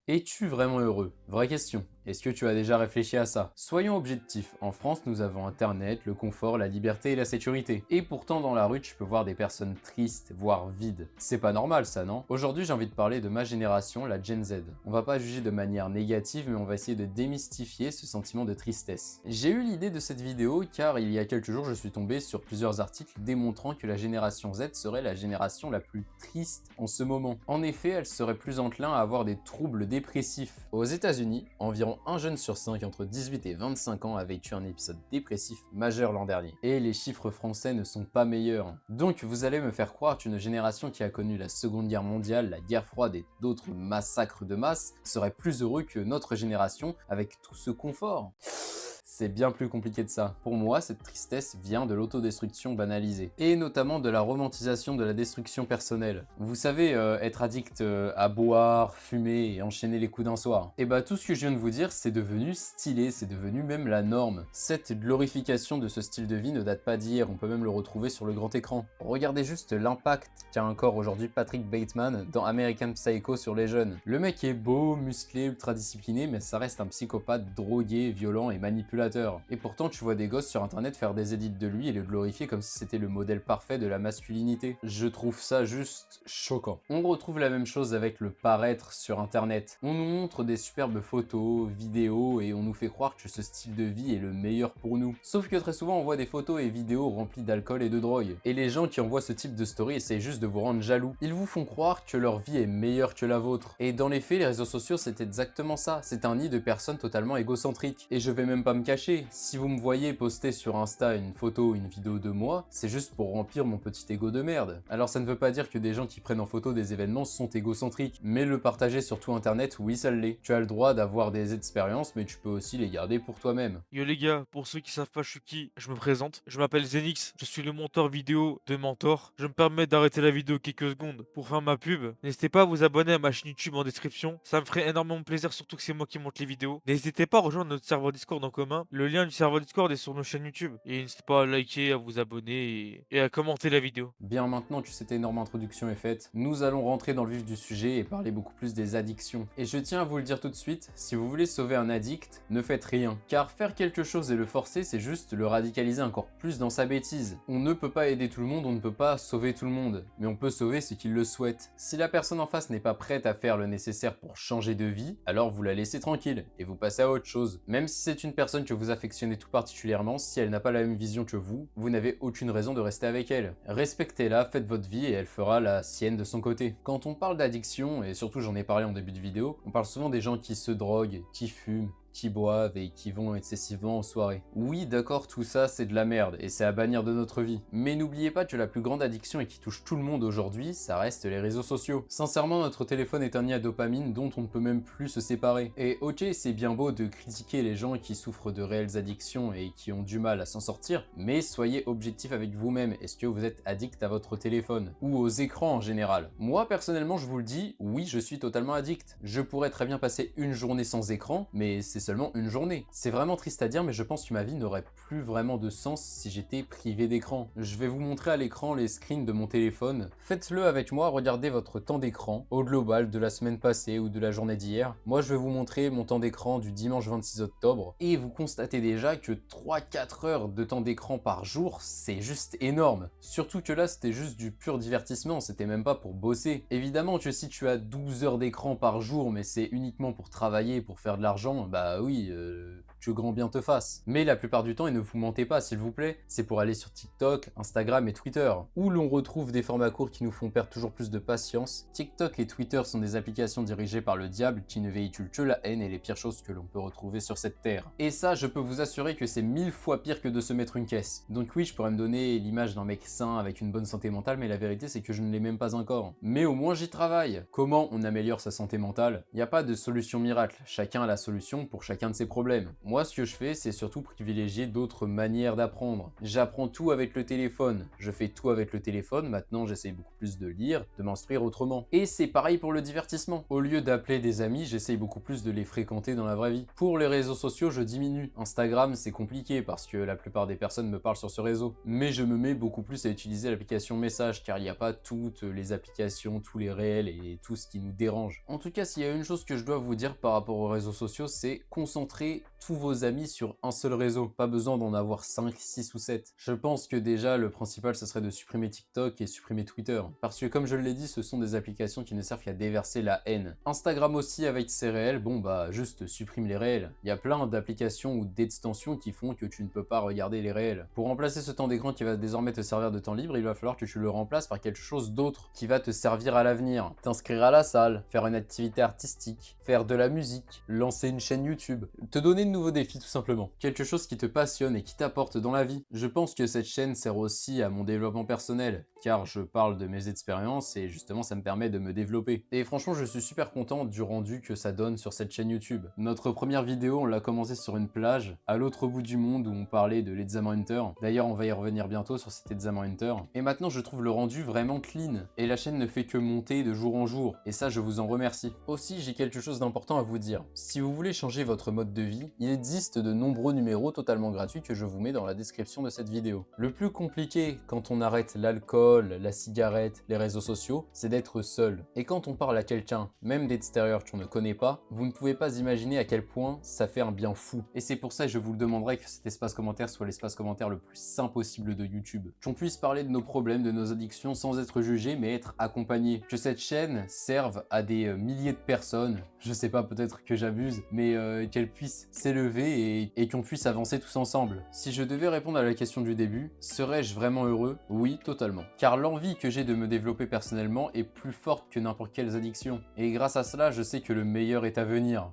Es-tu vraiment heureux? Vraie question. Est-ce que tu as déjà réfléchi à ça? Soyons objectifs, en France nous avons Internet, le confort, la liberté et la sécurité. Et pourtant dans la rue tu peux voir des personnes tristes, voire vides. C'est pas normal ça, non? Aujourd'hui j'ai envie de parler de ma génération, la Gen Z. On va pas juger de manière négative mais on va essayer de démystifier ce sentiment de tristesse. J'ai eu l'idée de cette vidéo car il y a quelques jours je suis tombé sur plusieurs articles démontrant que la génération Z serait la génération la plus triste en ce moment. En effet, elle serait plus enclin à avoir des troubles dépressifs. Aux États-Unis, environ un jeune sur 5 entre 18 et 25 ans a vécu un épisode dépressif majeur l'an dernier. Et les chiffres français ne sont pas meilleurs. Donc vous allez me faire croire qu'une génération qui a connu la Seconde Guerre mondiale, la guerre froide et d'autres massacres de masse serait plus heureux que notre génération avec tout ce confort. C'est bien plus compliqué de ça. Pour moi, cette tristesse vient de l'autodestruction banalisée, et notamment de la romantisation de la destruction personnelle. Vous savez, être addict à boire, fumer et enchaîner les coups d'un soir. Et bah tout ce que je viens de vous dire, c'est devenu stylé, c'est devenu même la norme. Cette glorification de ce style de vie ne date pas d'hier, on peut même le retrouver sur le grand écran. Regardez juste l'impact qu'a encore aujourd'hui Patrick Bateman dans American Psycho sur les jeunes. Le mec est beau, musclé, ultra discipliné, mais ça reste un psychopathe drogué, violent et manipulateur. Et pourtant, tu vois des gosses sur internet faire des edits de lui et le glorifier comme si c'était le modèle parfait de la masculinité. Je trouve ça juste choquant. On retrouve la même chose avec le paraître sur internet. On nous montre des superbes photos, vidéos et on nous fait croire que ce style de vie est le meilleur pour nous. Sauf que très souvent, on voit des photos et vidéos remplies d'alcool et de drogue. Et les gens qui envoient ce type de story essayent juste de vous rendre jaloux. Ils vous font croire que leur vie est meilleure que la vôtre. Et dans les faits, les réseaux sociaux, c'est exactement ça. C'est un nid de personnes totalement égocentriques. Et je vais même pas me cacher. Si vous me voyez poster sur Insta une photo ou une vidéo de moi, c'est juste pour remplir mon petit ego de merde. Alors ça ne veut pas dire que des gens qui prennent en photo des événements sont égocentriques, mais le partager sur tout internet, oui ça l'est. Tu as le droit d'avoir des expériences, mais tu peux aussi les garder pour toi-même. Yo les gars, pour ceux qui savent pas je suis qui, je me présente. Je m'appelle Zenix, je suis le monteur vidéo de Mentor. Je me permets d'arrêter la vidéo quelques secondes pour faire ma pub. N'hésitez pas à vous abonner à ma chaîne YouTube en description. Ça me ferait énormément plaisir, surtout que c'est moi qui monte les vidéos. N'hésitez pas à rejoindre notre serveur Discord en commun. Le lien du serveur Discord est sur nos chaînes YouTube. Et n'hésitez pas à liker, à vous abonner et à commenter la vidéo. Bien maintenant que cette énorme introduction est faite, nous allons rentrer dans le vif du sujet et parler beaucoup plus des addictions. Et je tiens à vous le dire tout de suite, si vous voulez sauver un addict, ne faites rien. Car faire quelque chose et le forcer, c'est juste le radicaliser encore plus dans sa bêtise. On ne peut pas aider tout le monde, on ne peut pas sauver tout le monde, mais on peut sauver ceux qui le souhaitent. Si la personne en face n'est pas prête à faire le nécessaire pour changer de vie, alors vous la laissez tranquille et vous passez à autre chose. Même si c'est une personne que vous affectionnez tout particulièrement, si elle n'a pas la même vision que vous n'avez aucune raison de rester avec elle. Respectez-la, faites votre vie et elle fera la sienne de son côté. Quand on parle d'addiction, et surtout j'en ai parlé en début de vidéo, on parle souvent des gens qui se droguent, qui fument, qui boivent et qui vont excessivement aux soirées. Oui, d'accord, tout ça c'est de la merde et c'est à bannir de notre vie. Mais n'oubliez pas que la plus grande addiction et qui touche tout le monde aujourd'hui, ça reste les réseaux sociaux. Sincèrement, notre téléphone est un nid à dopamine dont on ne peut même plus se séparer. Et ok, c'est bien beau de critiquer les gens qui souffrent de réelles addictions et qui ont du mal à s'en sortir, mais soyez objectif avec vous-même. Est-ce que vous êtes addict à votre téléphone ou aux écrans en général? Moi personnellement, je vous le dis, oui, je suis totalement addict. Je pourrais très bien passer une journée sans écran, mais c'est seulement une journée. C'est vraiment triste à dire, mais je pense que ma vie n'aurait plus vraiment de sens si j'étais privé d'écran. Je vais vous montrer à l'écran les screens de mon téléphone. Faites-le avec moi, regardez votre temps d'écran au global de la semaine passée ou de la journée d'hier. Moi, je vais vous montrer mon temps d'écran du dimanche 26 octobre et vous constatez déjà que 3-4 heures de temps d'écran par jour, c'est juste énorme. Surtout que là, c'était juste du pur divertissement, c'était même pas pour bosser. Évidemment que si tu as 12 heures d'écran par jour, mais c'est uniquement pour travailler, pour faire de l'argent, bah oui, que grand bien te fasse. Mais la plupart du temps, et ne vous mentez pas s'il vous plaît, c'est pour aller sur TikTok, Instagram et Twitter, où l'on retrouve des formats courts qui nous font perdre toujours plus de patience. TikTok et Twitter sont des applications dirigées par le diable qui ne véhiculent que la haine et les pires choses que l'on peut retrouver sur cette terre. Et ça, je peux vous assurer que c'est 1000 fois pire que de se mettre une caisse. Donc oui, je pourrais me donner l'image d'un mec sain avec une bonne santé mentale, mais la vérité c'est que je ne l'ai même pas encore. Mais au moins j'y travaille. Comment on améliore sa santé mentale? Il n'y a pas de solution miracle, chacun a la solution pour chacun de ses problèmes. Moi, ce que je fais, c'est surtout privilégier d'autres manières d'apprendre. J'apprends tout avec le téléphone, je fais tout avec le téléphone, maintenant j'essaye beaucoup plus de lire, de m'instruire autrement. Et c'est pareil pour le divertissement. Au lieu d'appeler des amis, j'essaye beaucoup plus de les fréquenter dans la vraie vie. Pour les réseaux sociaux, je diminue. Instagram, c'est compliqué parce que la plupart des personnes me parlent sur ce réseau. Mais je me mets beaucoup plus à utiliser l'application Message car il n'y a pas toutes les applications, tous les réels et tout ce qui nous dérange. En tout cas, s'il y a une chose que je dois vous dire par rapport aux réseaux sociaux, c'est concentrer tous vos amis sur un seul réseau. Pas besoin d'en avoir 5, 6 ou 7. Je pense que déjà, le principal, ce serait de supprimer TikTok et supprimer Twitter. Parce que comme je l'ai dit, ce sont des applications qui ne servent qu'à déverser la haine. Instagram aussi avec ses réels, bon bah juste supprime les réels. Il y a plein d'applications ou d'extensions qui font que tu ne peux pas regarder les réels. Pour remplacer ce temps d'écran qui va désormais te servir de temps libre, il va falloir que tu le remplaces par quelque chose d'autre qui va te servir à l'avenir. T'inscrire à la salle, faire une activité artistique, faire de la musique, lancer une chaîne YouTube, te donner de nouveaux défis tout simplement. Quelque chose qui te passionne et qui t'apporte dans la vie. Je pense que cette chaîne sert aussi à mon développement personnel, car je parle de mes expériences et justement ça me permet de me développer. Et franchement, je suis super content du rendu que ça donne sur cette chaîne YouTube. Notre première vidéo, on l'a commencé sur une plage, à l'autre bout du monde où on parlait de l'Examen Hunter. D'ailleurs, on va y revenir bientôt sur cet Examen Hunter. Et maintenant, je trouve le rendu vraiment clean. Et la chaîne ne fait que monter de jour en jour. Et ça, je vous en remercie. Aussi, j'ai quelque chose d'important à vous dire. Si vous voulez changer votre mode de vie, il existe de nombreux numéros totalement gratuits que je vous mets dans la description de cette vidéo. Le plus compliqué quand on arrête l'alcool, la cigarette, les réseaux sociaux, c'est d'être seul. Et quand on parle à quelqu'un, même d'extérieur qu'on ne connaît pas, vous ne pouvez pas imaginer à quel point ça fait un bien fou. Et c'est pour ça que je vous le demanderai que cet espace commentaire soit l'espace commentaire le plus sain possible de YouTube. Qu'on puisse parler de nos problèmes, de nos addictions sans être jugé, mais être accompagné. Que cette chaîne serve à des milliers de personnes, je sais pas, peut-être que j'abuse, mais qu'elle puisse s'élever et qu'on puisse avancer tous ensemble. Si je devais répondre à la question du début, serais-je vraiment heureux? Oui, totalement. Car l'envie que j'ai de me développer personnellement est plus forte que n'importe quelle addiction. Et grâce à cela, je sais que le meilleur est à venir.